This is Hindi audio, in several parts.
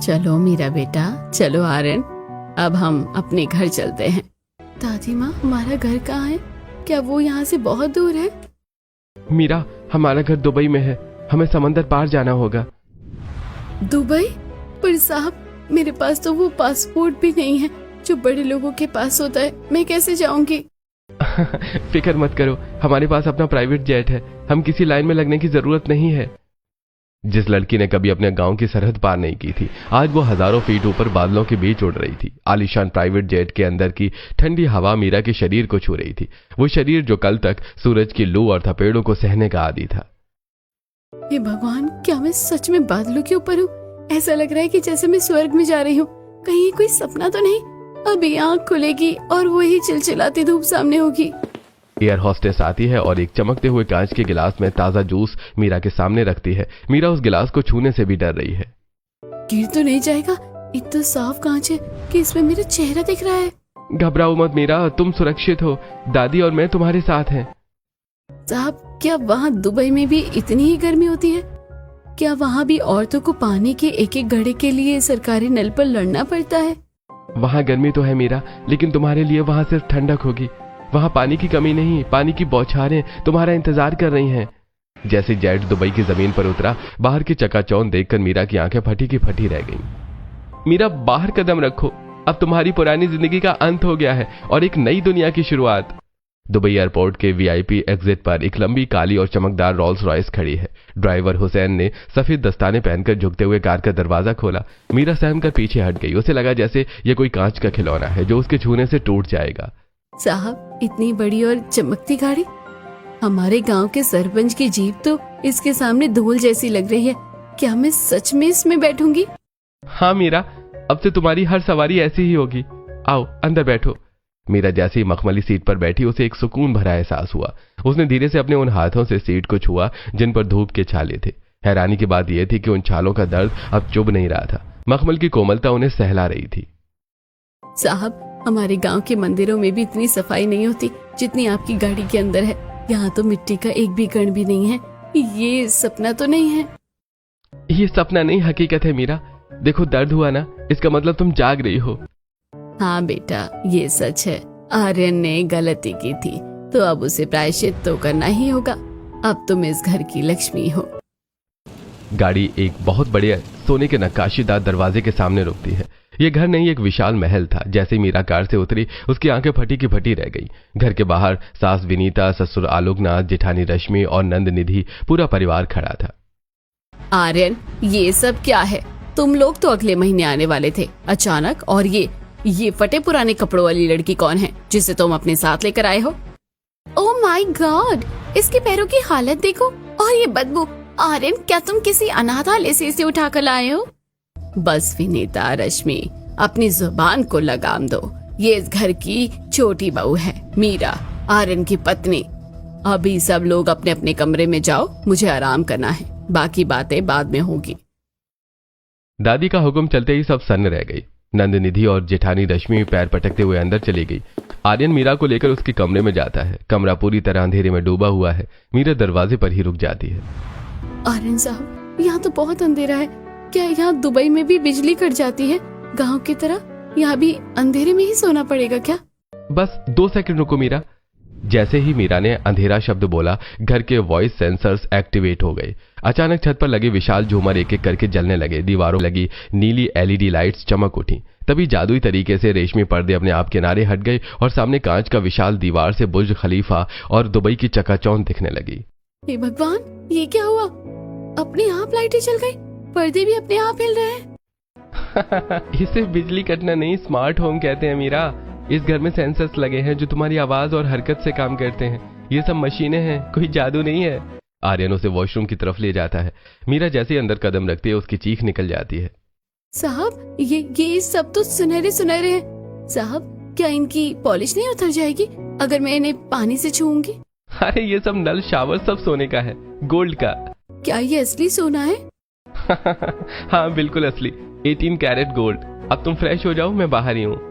चलो मेरा बेटा, चलो आर्यन, अब हम अपने घर चलते हैं। दादी माँ, हमारा घर कहाँ है? क्या वो यहाँ से बहुत दूर है? मीरा, हमारा घर दुबई में है, हमें समंदर पार जाना होगा। दुबई? पर साहब, मेरे पास तो वो पासपोर्ट भी नहीं है जो बड़े लोगों के पास होता है। मैं कैसे जाऊंगी? फिक्र मत करो, हमारे पास अपना प्राइवेट जेट है, हम किसी लाइन में लगने की जरूरत नहीं है। जिस लड़की ने कभी अपने गांव की सरहद पार नहीं की थी, आज वो हजारों फीट ऊपर बादलों के बीच उड़ रही थी। आलीशान प्राइवेट जेट के अंदर की ठंडी हवा मीरा के शरीर को छू रही थी, वो शरीर जो कल तक सूरज की लू और थपेड़ों को सहने का आदी था। हे भगवान, क्या मैं सच में बादलों के ऊपर हूँ? ऐसा लग रहा है कि जैसे मैं स्वर्ग में जा रही हूँ। कहीं कोई सपना तो नहीं? अभी आँख खुलेगी और वही चिलचिलाती धूप सामने होगी। एयर होस्टेस आती है और एक चमकते हुए कांच के गिलास में ताजा जूस मीरा के सामने रखती है। मीरा उस गिलास को छूने से भी डर रही है। गिर तो नहीं जाएगा? इतना साफ कांच है कि इसमें मेरा चेहरा दिख रहा है। घबराओ मत मीरा, तुम सुरक्षित हो, दादी और मैं तुम्हारे साथ हैं। साहब, क्या वहाँ दुबई में भी इतनी ही गर्मी होती है? क्या वहाँ भी औरतों को पानी के एक एक घड़े के लिए सरकारी नल पर लड़ना पड़ता है? वहाँ गर्मी तो है मीरा, लेकिन तुम्हारे लिए वहाँ सिर्फ ठंडक होगी। वहाँ पानी की कमी नहीं, पानी की बौछारें तुम्हारा इंतजार कर रही हैं। जैसे जेट दुबई की जमीन पर उतरा, बाहर की चकाचौंध देखकर मीरा की आंखें फटी की फटी रह गईं। मीरा, बाहर कदम रखो, अब तुम्हारी पुरानी जिंदगी का अंत हो गया है और एक नई दुनिया की शुरुआत। दुबई एयरपोर्ट के वीआईपी एग्जिट पर एक लंबी काली और चमकदार रोल्स रॉयस खड़ी है। ड्राइवर हुसैन ने सफेद दस्ताने पहनकर झुकते हुए कार का दरवाजा खोला। मीरा सहम कर पीछे हट गई। उसे लगा जैसे ये कोई कांच का खिलौना है जो उसके छूने से टूट जाएगा। साहब, इतनी बड़ी और चमकती गाड़ी? हमारे गांव के सरपंच की जीप तो इसके सामने धूल जैसी लग रही है। क्या मैं सच में इसमें बैठूंगी? हाँ मीरा, अब से तुम्हारी हर सवारी ऐसी ही होगी। आओ अंदर बैठो। मीरा जैसे ही मखमली सीट पर बैठी, उसे एक सुकून भरा एहसास हुआ। उसने धीरे से अपने उन हाथों से सीट को छुआ जिन पर धूप के छाले थे। हैरानी की बात यह थी कि उन छालों का दर्द अब चुभ नहीं रहा था। मखमल की कोमलता उन्हें सहला रही थी। साहब, हमारे गांव के मंदिरों में भी इतनी सफाई नहीं होती जितनी आपकी गाड़ी के अंदर है। यहाँ तो मिट्टी का एक भी कण भी नहीं है। ये सपना तो नहीं है? ये सपना नहीं, हकीकत है मीरा। देखो, दर्द हुआ ना, इसका मतलब तुम जाग रही हो। हाँ बेटा, ये सच है। आर्यन ने गलती की थी तो अब उसे प्रायश्चित तो करना ही होगा। अब तुम इस घर की लक्ष्मी हो। गाड़ी एक बहुत बड़े सोने के नक्काशीदार दरवाजे के सामने रुकती है। यह घर नहीं, एक विशाल महल था। जैसे मीरा कार से उतरी, उसकी आंखें फटी की फटी रह गई। घर के बाहर सास विनीता, ससुर आलोकनाथ, जेठानी रश्मि और नंद निधि, पूरा परिवार खड़ा था। आर्यन, ये सब क्या है? तुम लोग तो अगले महीने आने वाले थे अचानक, और ये फटे पुराने कपड़ों वाली लड़की कौन है जिसे तुम अपने साथ लेकर आए हो? ओह माय गॉड, इसके पैरों की हालत देखो और ये बदबू। आर्यन, क्या तुम किसी अनाथालय से इसे उठाकर लाए हो? बस विनीता, रश्मि, अपनी जुबान को लगाम दो। ये इस घर की छोटी बहू है, मीरा, आर्यन की पत्नी। अभी सब लोग अपने अपने कमरे में जाओ, मुझे आराम करना है, बाकी बातें बाद में होगी। दादी का हुक्म चलते ही सब सन्न रह गई। नंद निधि और जेठानी रश्मि पैर पटकते हुए अंदर चली गई। आर्यन मीरा को लेकर उसके कमरे में जाता है। कमरा पूरी तरह अंधेरे में डूबा हुआ है। मीरा दरवाजे पर ही रुक जाती है। आर्यन साहब, यहाँ तो बहुत अंधेरा है। क्या यहाँ दुबई में भी बिजली कट जाती है गांव की तरह? यहाँ भी अंधेरे में ही सोना पड़ेगा क्या? बस 2 सेकंड रुको मीरा। जैसे ही मीरा ने अंधेरा शब्द बोला, घर के वॉइस सेंसर्स एक्टिवेट हो गए। अचानक छत पर लगे विशाल झूमर एक एक करके जलने लगे। दीवारों लगी नीली एलईडी लाइट्स चमक उठी। तभी जादुई तरीके से रेशमी पर्दे अपने आप किनारे हट गए और सामने कांच का विशाल दीवार से बुर्ज खलीफा और दुबई की चकाचौंध दिखने लगी। हे भगवान, ये क्या हुआ? अपने आप लाइटें जल गई, पर्दे भी अपने आप हिल रहे हैं। इसे बिजली कटना नहीं, स्मार्ट होम कहते हैं मीरा। इस घर में सेंसर्स लगे हैं जो तुम्हारी आवाज और हरकत से काम करते हैं। ये सब मशीनें हैं, कोई जादू नहीं है। आर्यन उसे वॉशरूम की तरफ ले जाता है। मीरा जैसे ही अंदर कदम रखती है, उसकी चीख निकल जाती है। साहब, ये सब तो सुनहरे सुनहरे हैं। साहब, क्या इनकी पॉलिश नहीं उतर जाएगी अगर मैं इन्हें पानी से छूऊंगी? अरे ये सब नल शावर सब सोने का है, गोल्ड का। क्या ये असली सोना है? हाँ बिल्कुल असली, 18 कैरेट गोल्ड। अब तुम फ्रेश हो जाओ, मैं बाहर ही हूँ।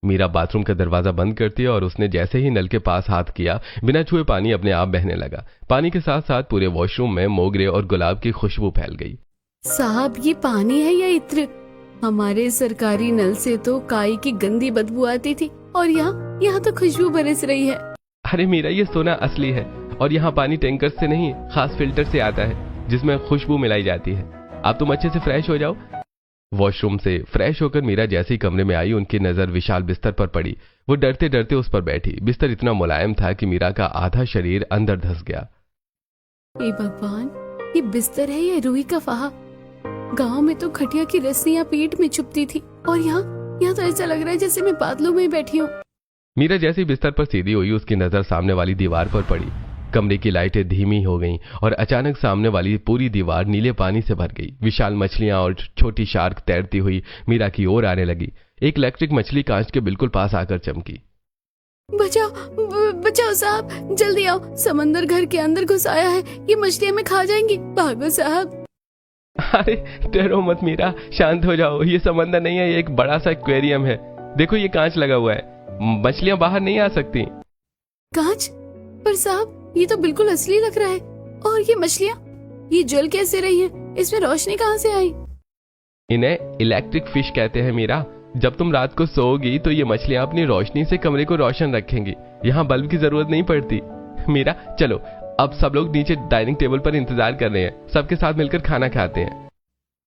मीरा बाथरूम का दरवाजा बंद करती है और उसने जैसे ही नल के पास हाथ किया, बिना छुए पानी अपने आप बहने लगा। पानी के साथ साथ पूरे वॉशरूम में मोगरे और गुलाब की खुशबू फैल गई। साहब, ये पानी है या इत्र? हमारे सरकारी नल से तो काई की गंदी बदबू आती थी और यहाँ तो खुशबू बरस रही है। अरे मीरा, ये सोना असली है और यहाँ पानी टैंकर से नहीं, खास फिल्टर से आता है जिसमें खुशबू मिलाई जाती है। अब तुम अच्छे से फ्रेश हो जाओ। वॉशरूम से फ्रेश होकर मीरा जैसे ही कमरे में आई, उनकी नजर विशाल बिस्तर पर पड़ी। वो डरते डरते उस पर बैठी। बिस्तर इतना मुलायम था कि मीरा का आधा शरीर अंदर धंस गया। हे भगवान, ये बिस्तर है या रूही का फाहा? गांव में तो खटिया की रस्सियां पेट में चुभती थी और यहाँ तो ऐसा लग रहा है जैसे मैं बादलों में बैठी हूँ। मीरा जैसे बिस्तर पर सीधी हुई, उसकी नजर सामने वाली दीवार पर पड़ी। कमरे की लाइटें धीमी हो गईं और अचानक सामने वाली पूरी दीवार नीले पानी से भर गई। विशाल मछलियां और छोटी शार्क तैरती हुई मीरा की ओर आने लगी। एक इलेक्ट्रिक मछली कांच के बिल्कुल पास आकर चमकी। बचाओ साहब, जल्दी आओ, समंदर घर के अंदर घुस आया है, ये मछलियां हमें खा जाएंगी, भागो साहब। अरे डरो मत मीरा, शांत हो जाओ। ये समंदर नहीं है, ये एक बड़ा सा एक्वेरियम है। देखो ये कांच लगा हुआ है, मछलियां बाहर नहीं आ सकती। कांच? पर साहब ये तो बिल्कुल असली लग रहा है। और ये मछलियां, ये जल कैसे रही हैं? इसमें रोशनी कहाँ से आई? इन्हें इलेक्ट्रिक फिश कहते हैं मीरा। जब तुम रात को सोओगी तो ये मछलियां अपनी रोशनी से कमरे को रोशन रखेंगी। यहाँ बल्ब की जरूरत नहीं पड़ती। मीरा चलो, अब सब लोग नीचे डाइनिंग टेबल पर इंतजार कर रहे हैं। सबके साथ मिलकर खाना खाते हैं।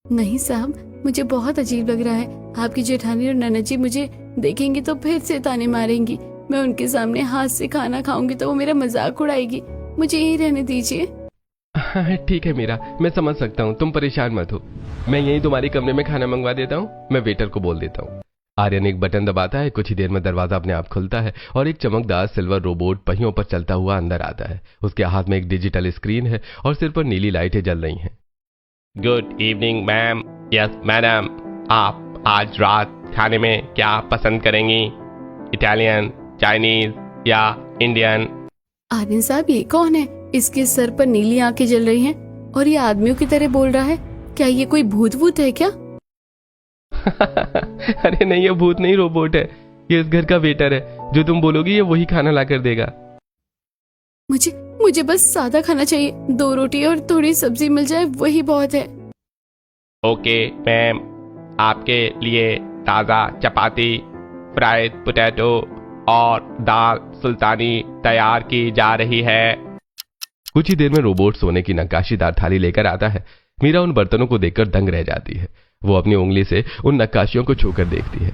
नहीं साहब, मुझे बहुत अजीब लग रहा है। आपकी जेठानी और ननद जी मुझे देखेंगे तो फिर से ताने मारेंगी। मैं उनके सामने हाथ से खाना खाऊंगी तो वो मेरा मजाक उड़ाएगी। मुझे यही रहने दीजिए। ठीक है मीरा, मैं समझ सकता हूँ, तुम परेशान मत हो। मैं यही तुम्हारे कमरे में खाना मंगवा देता हूँ। मैं वेटर को बोल देता हूँ। आर्यन एक बटन दबाता है, कुछ ही देर में दरवाजा अपने आप खुलता है और एक चमकदार सिल्वर रोबोट पहियों पर चलता हुआ अंदर आता है। उसके हाथ में एक डिजिटल स्क्रीन है और सिर पर नीली लाइटें जल रही हैं। Good evening ma'am. Yes madam, आप आज रात खाने में क्या पसंद करेंगी? इटालियन, चाइनीज या इंडियन? आर्यन साहब, ये कौन है? इसके सर पर नीली आंखें जल रही हैं और ये आदमियों की तरह बोल रहा है। क्या ये कोई भूत वूत है क्या? अरे नहीं, ये भूत नहीं, रोबोट है। ये इस घर का वेटर है। जो तुम बोलोगी ये वही खाना ला कर देगा। मुझे बस सादा खाना चाहिए। 2 रोटी और थोड़ी सब्जी मिल जाए वही बहुत है। ओके मैम, आपके लिए ताज़ा चपाती, फ्राइड पोटैटो और दाल सुल्तानी तैयार की जा रही है। कुछ ही देर में रोबोट सोने की नक्काशीदार थाली लेकर आता है। मीरा उन बर्तनों को देखकर दंग रह जाती है। वो अपनी उंगली से उन नक्काशियों को छूकर देखती है।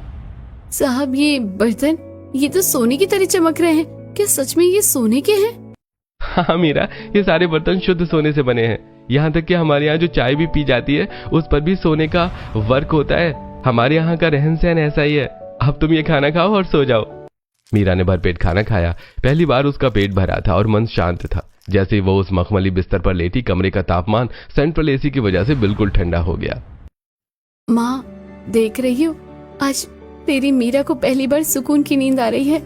साहब ये बर्तन, ये तो सोने की तरह चमक रहे हैं। क्या सच में ये सोने के हैं? हाँ मीरा, ये सारे बर्तन शुद्ध सोने से बने हैं। यहाँ तक कि हमारे यहाँ जो चाय भी पी जाती है उस पर भी सोने का वर्क होता है। हमारे यहाँ का रहन सहन ऐसा ही है। अब तुम ये खाना खाओ और सो जाओ। मीरा ने भरपेट खाना खाया। पहली बार उसका पेट भरा था और मन शांत था। जैसे ही वो उस मखमली बिस्तर पर लेटी, कमरे का तापमान सेंट्रल एसी की वजह से बिल्कुल ठंडा हो गया। माँ, देख रही हो, आज तेरी मीरा को पहली बार सुकून की नींद आ रही है।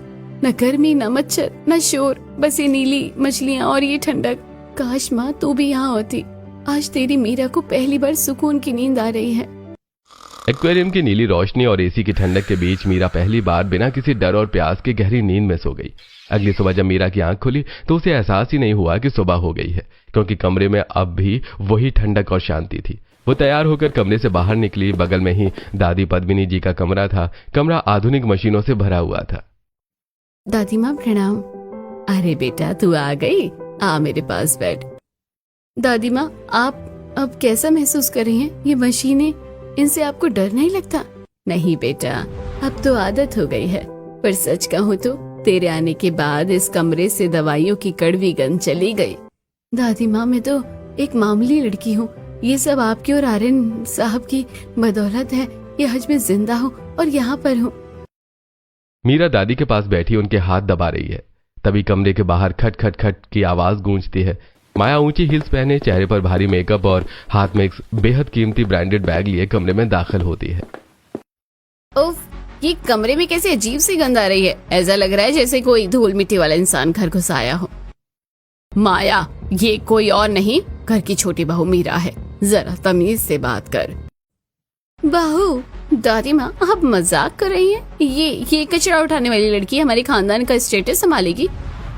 न गर्मी, न मच्छर, न शोर, बस ये नीली मछलियाँ और ये ठंडक। काश माँ तू भी यहाँ होती। आज तेरी मीरा को पहली बार सुकून की नींद आ रही है। एक्वेरियम की नीली रोशनी और एसी की ठंडक के बीच मीरा पहली बार बिना किसी डर और प्यास के गहरी नींद में सो गई। अगली सुबह जब मीरा की आंख खुली तो उसे एहसास ही नहीं हुआ कि सुबह हो गई है, क्योंकि कमरे में अब भी वही ठंडक और शांति थी। वो तैयार होकर कमरे से बाहर निकली। बगल में ही दादी पद्मिनी जी का कमरा था। कमरा आधुनिक मशीनों से भरा हुआ था। दादी माँ प्रणाम। अरे बेटा, तू आ गई, आ मेरे पास बैठ। दादी माँ, आप अब कैसा महसूस कर रही हैं? ये मशीनें, इनसे आपको डर नहीं लगता? नहीं बेटा, अब तो आदत हो गई है। पर सच कहूँ तो तेरे आने के बाद इस कमरे से दवाइयों की कड़वी गंध चली गई। दादी माँ, मैं तो एक मामूली लड़की हूँ। ये सब आपकी और आर्यन साहब की बदौलत है। ये हज में जिंदा हूँ और यहाँ पर हूँ। मीरा दादी के पास बैठी उनके हाथ दबा रही है। तभी कमरे के बाहर खट खट खट की आवाज गूंजती है। माया ऊंची हील्स पहने, चेहरे पर भारी मेकअप और हाथ में एक बेहद कीमती ब्रांडेड बैग लिए कमरे में दाखिल होती है। उफ, ये कमरे में कैसे अजीब सी गंध आ रही है। ऐसा लग रहा है जैसे कोई धूल मिट्टी वाला इंसान घर घुस आया हो। माया, ये कोई और नहीं, घर की छोटी बहू मीरा है। जरा तमीज से बात कर। बहू? दादी माँ, आप मजाक कर रही हैं? ये कचरा उठाने वाली लड़की हमारे खानदान का स्टेटस संभालेगी?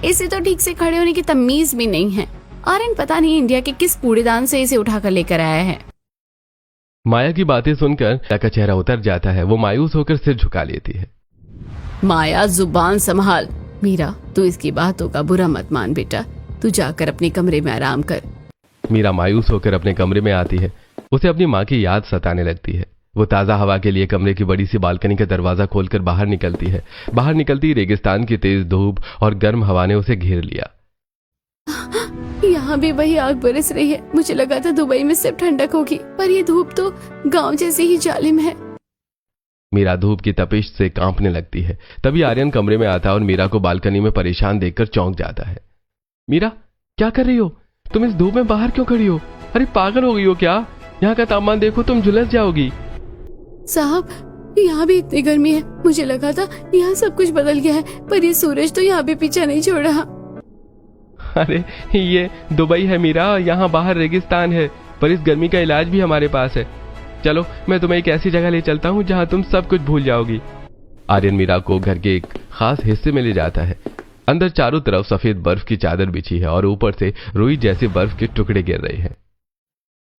इसे तो ठीक से खड़े होने की तमीज भी नहीं है। आर्यन पता नहीं इंडिया के किस कूड़ेदान से इसे उठाकर लेकर आया है। माया की बातें सुनकर मीरा का चेहरा उतर जाता है। वो मायूस होकर सिर झुका लेती है। माया जुबान संभाल। मीरा तू इसकी बातों का बुरा मत मान बेटा, तू जाकर अपने कमरे में आराम कर। मीरा मायूस होकर अपने कमरे में आती है। उसे अपनी माँ की याद सताने लगती है। वो ताज़ा हवा के लिए कमरे की बड़ी सी बालकनी का दरवाजा खोलकर बाहर निकलती है। बाहर निकलती रेगिस्तान की तेज धूप और गर्म हवा ने उसे घेर लिया। यहाँ भी वही आग बरस रही है। मुझे लगा था दुबई में सिर्फ ठंडक होगी, पर ये धूप तो गांव जैसे ही जालिम है। मीरा धूप की तपिश से कांपने लगती है। तभी आर्यन कमरे में आता है और मीरा को बालकनी में परेशान देखकर चौंक जाता है। मीरा, क्या कर रही हो? तुम इस धूप में बाहर क्यों खड़ी हो? अरे पागल हो गई हो क्या? यहाँ का तापमान देखो, तुम झुलस जाओगी। साहब, यहाँ भी इतनी गर्मी है। मुझे लगा था यहाँ सब कुछ बदल गया है, पर ये सूरज तो यहाँ भी पीछा नहीं छोड़ रहा। अरे ये दुबई है मीरा, यहाँ बाहर रेगिस्तान है, पर इस गर्मी का इलाज भी हमारे पास है। चलो मैं तुम्हें एक ऐसी जगह ले चलता हूँ जहाँ तुम सब कुछ भूल जाओगी। आर्यन मीरा को घर के एक खास हिस्से में ले जाता है। अंदर चारों तरफ सफेद बर्फ की चादर बिछी है और ऊपर से रुई जैसे बर्फ के टुकड़े गिर रहे हैं।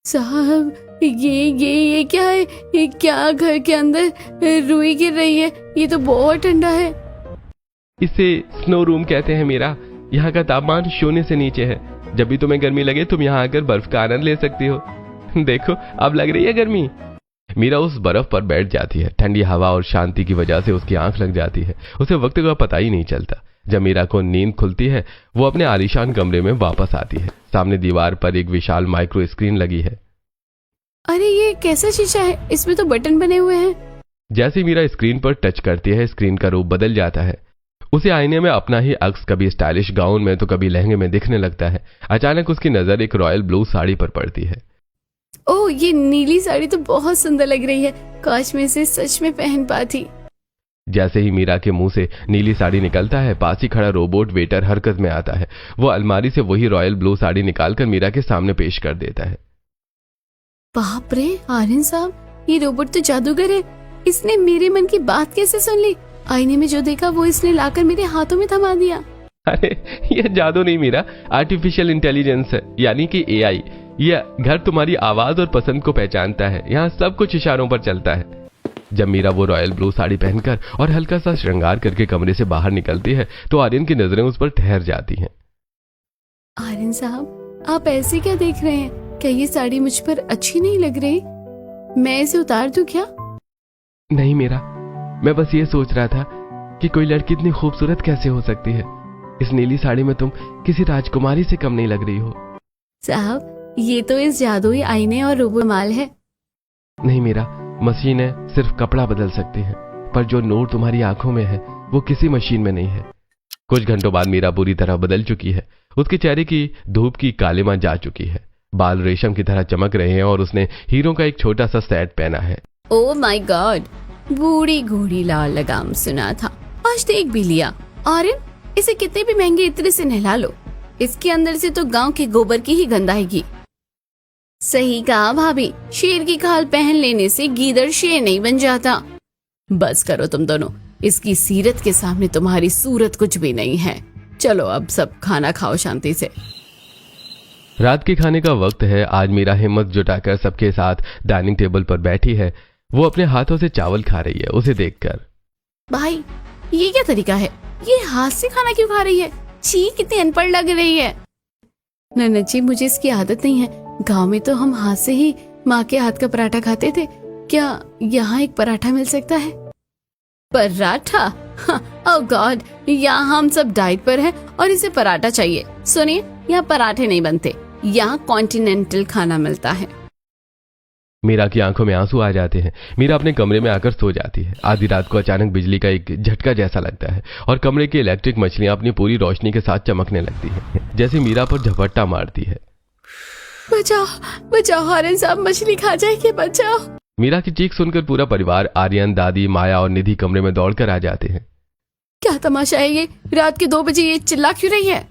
साहब, ये क्या है? ये क्या घर के अंदर रुई गिर रही है? ये तो बहुत ठंडा है। इसे स्नो रूम कहते हैं मीरा। यहाँ का तापमान 0 से नीचे है। जब भी तुम्हें गर्मी लगे तुम यहाँ आकर बर्फ का आनंद ले सकती हो। देखो अब लग रही है गर्मी। मीरा उस बर्फ पर बैठ जाती है। ठंडी हवा और शांति की वजह से उसकी आंख लग जाती है। उसे वक्त का पता ही नहीं चलता। जब मीरा को नींद खुलती है वो अपने आलीशान कमरे में वापस आती है। सामने दीवार पर एक विशाल माइक्रो स्क्रीन लगी है। अरे ये कैसा शीशा है? इसमें तो बटन बने हुए हैं। जैसे मीरा स्क्रीन पर टच करती है स्क्रीन का रूप बदल जाता है। उसे आईने में अपना ही अक्स कभी स्टाइलिश गाउन में तो कभी लहंगे में दिखने लगता है। अचानक उसकी नजर एक रॉयल ब्लू साड़ी पर पड़ती है। ओह, ये नीली साड़ी तो बहुत सुंदर लग रही है। काश मैं इसे सच में पहन पाती। जैसे ही मीरा के मुंह से नीली साड़ी निकलता है पास ही खड़ा रोबोट वेटर हरकत में आता है। वो अलमारी से वही रॉयल ब्लू साड़ी निकालकर मीरा के सामने पेश कर देता है। बाप रे आर्यन साहब, ये रोबोट तो जादूगर है। इसने मेरे मन की बात कैसे सुन ली? आईने में जो देखा वो इसने लाकर मेरे हाथों में थमा दिया। अरे ये जादू नहीं मीरा, आर्टिफिशियल इंटेलिजेंस है, यानी कि एआई। यह घर तुम्हारी आवाज और पसंद को पहचानता है। यहाँ सब कुछ इशारों पर चलता है। जब मीरा वो रॉयल ब्लू साड़ी पहनकर और हल्का सा श्रृंगार करके कमरे से बाहर निकलती है तो आर्यन की नजरें उस पर ठहर जाती हैं। आर्यन साहब, आप ऐसे क्या देख रहे हैं? क्या ये साड़ी मुझ पर अच्छी नहीं लग रही? मैं इसे उतार दूं क्या? नहीं मीरा, मैं बस ये सोच रहा था कि कोई लड़की इतनी खूबसूरत कैसे हो सकती है। इस नीली साड़ी में तुम किसी राजकुमारी से कम नहीं लग रही हो। साहब, ये तो इस जादुई आईने और रोबो माल है। नहीं मीरा, मशीनें सिर्फ कपड़ा बदल सकती हैं, पर जो नूर तुम्हारी आंखों में है वो किसी मशीन में नहीं है। कुछ घंटों बाद मीरा पूरी तरह बदल चुकी है। उसके चेहरे की धूप की कालिमा जा चुकी है। बाल रेशम की तरह चमक रहे हैं और उसने हीरो का एक छोटा सा सेट पहना है। ओह माय गॉड, बूढ़ी घोड़ी लाल लगाम सुना था, आज देख भी लिया। आर्यन, इसे कितने भी महंगे इत्र से नहला लो, इसके अंदर से तो गांव के गोबर की ही गंध आएगी। सही कहा भाभी, शेर की खाल पहन लेने से गीदड़ शेर नहीं बन जाता। बस करो तुम दोनों, इसकी सीरत के सामने तुम्हारी सूरत कुछ भी नहीं है। चलो अब सब खाना खाओ शांति से। रात के खाने का वक्त है। आज मीरा हिम्मत जुटाकर सबके साथ डाइनिंग टेबल पर बैठी है। वो अपने हाथों से चावल खा रही है। उसे देखकर, भाई ये क्या तरीका है? ये हाथ से खाना क्यों खा रही है? छी, कितनी अनपढ़ लग रही है। नन्नत जी, मुझे इसकी आदत नहीं है। गांव में तो हम हाथ से ही माँ के हाथ का पराठा खाते थे। क्या यहाँ एक पराठा मिल सकता है? पराठा? ओह गॉड, यहाँ हम सब डाइट पर हैं और इसे पराठा चाहिए। सुनिए, यहाँ पराठे नहीं बनते, यहाँ कॉन्टिनेंटल खाना मिलता है। मीरा की आंखों में आंसू आ जाते हैं। मीरा अपने कमरे में आकर सो जाती है। आधी रात को अचानक बिजली का एक झटका जैसा लगता है और कमरे की इलेक्ट्रिक मछलियां अपनी पूरी रोशनी के साथ चमकने लगती हैं, जैसे मीरा पर झपट्टा मारती है। बचाओ बचाओ, आर्यन साहब मछली खा जाएगी, बचाओ। मीरा की चीख सुनकर पूरा परिवार, आर्यन, दादी, माया और निधि कमरे में दौड़कर आ जाते हैं। क्या तमाशा है ये? रात के 2 बजे ये चिल्ला क्यों रही है?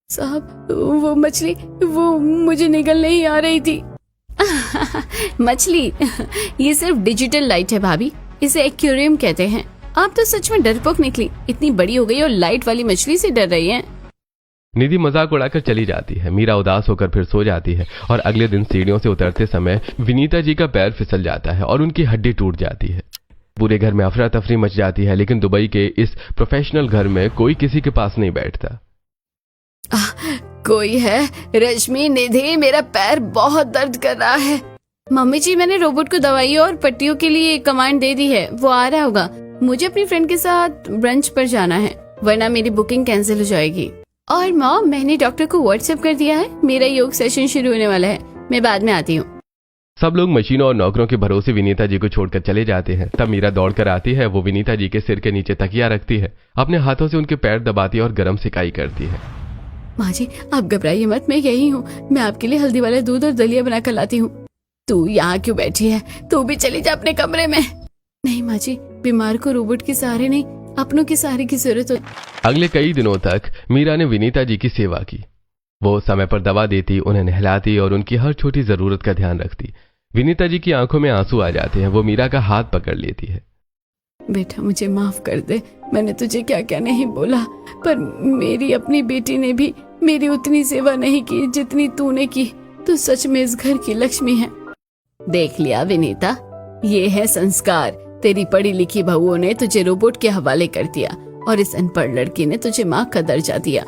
साहब, वो मछली वो मुझे निगल नहीं आ रही थी। मछली ये सिर्फ डिजिटल लाइट है भाभी, इसे एक्वेरियम कहते हैं। आप तो सच में डरपोक निकली, इतनी बड़ी हो गई और लाइट वाली मछली से डर रही हैं। निधि मजाक उड़ाकर चली जाती है। मीरा उदास होकर फिर सो जाती है और अगले दिन सीढ़ियों से उतरते समय विनीता जी का पैर फिसल जाता है और उनकी हड्डी टूट जाती है। पूरे घर में अफरा तफरी मच जाती है, लेकिन दुबई के इस प्रोफेशनल घर में कोई किसी के पास नहीं बैठता। कोई है? रश्मि, निधि, मेरा पैर बहुत दर्द कर रहा है। मम्मी जी, मैंने रोबोट को दवाइयों और पट्टियों के लिए कमांड दे दी है, वो आ रहा होगा। मुझे अपनी फ्रेंड के साथ ब्रंच पर जाना है, वरना मेरी बुकिंग कैंसिल हो जाएगी। और मॉम, मैंने डॉक्टर को व्हाट्सएप कर दिया है, मेरा योग सेशन शुरू होने वाला है, मैं बाद में आती हूँ। सब लोग मशीनों और नौकरों के भरोसे विनीता जी को छोड़कर चले जाते हैं। तब मीरा दौड़कर आती है। वो विनीता जी के सिर के नीचे तकिया रखती है, अपने हाथों से उनके पैर दबाती है और गर्म सिकाई करती है। माँ जी, आप घबराइए मत, मैं यही हूँ। मैं आपके लिए हल्दी वाला दूध और दलिया बनाकर लाती हूँ। तू यहाँ क्यों बैठी है? तू भी चली जा अपने कमरे में। नहीं माँ जी, बीमार को रोबोट के सहारे नहीं, अपनों के सहारे की जरूरत हो। अगले कई दिनों तक मीरा ने विनीता जी की सेवा की। वो समय पर दवा देती, उन्हें नहलाती और उनकी हर छोटी जरूरत का ध्यान रखती। विनीता जी की आंखों में आंसू आ जाते हैं। वो मीरा का हाथ पकड़ लेती है। बेटा, मुझे माफ कर दे, मैंने तुझे क्या क्या नहीं बोला, पर मेरी अपनी बेटी ने भी मेरी उतनी सेवा नहीं की जितनी तूने की। तू सच में इस घर की लक्ष्मी है। देख लिया विनीता, ये है संस्कार। तेरी पढ़ी लिखी बहुओं ने तुझे रोबोट के हवाले कर दिया और इस अनपढ़ लड़की ने तुझे माँ का दर्जा दिया।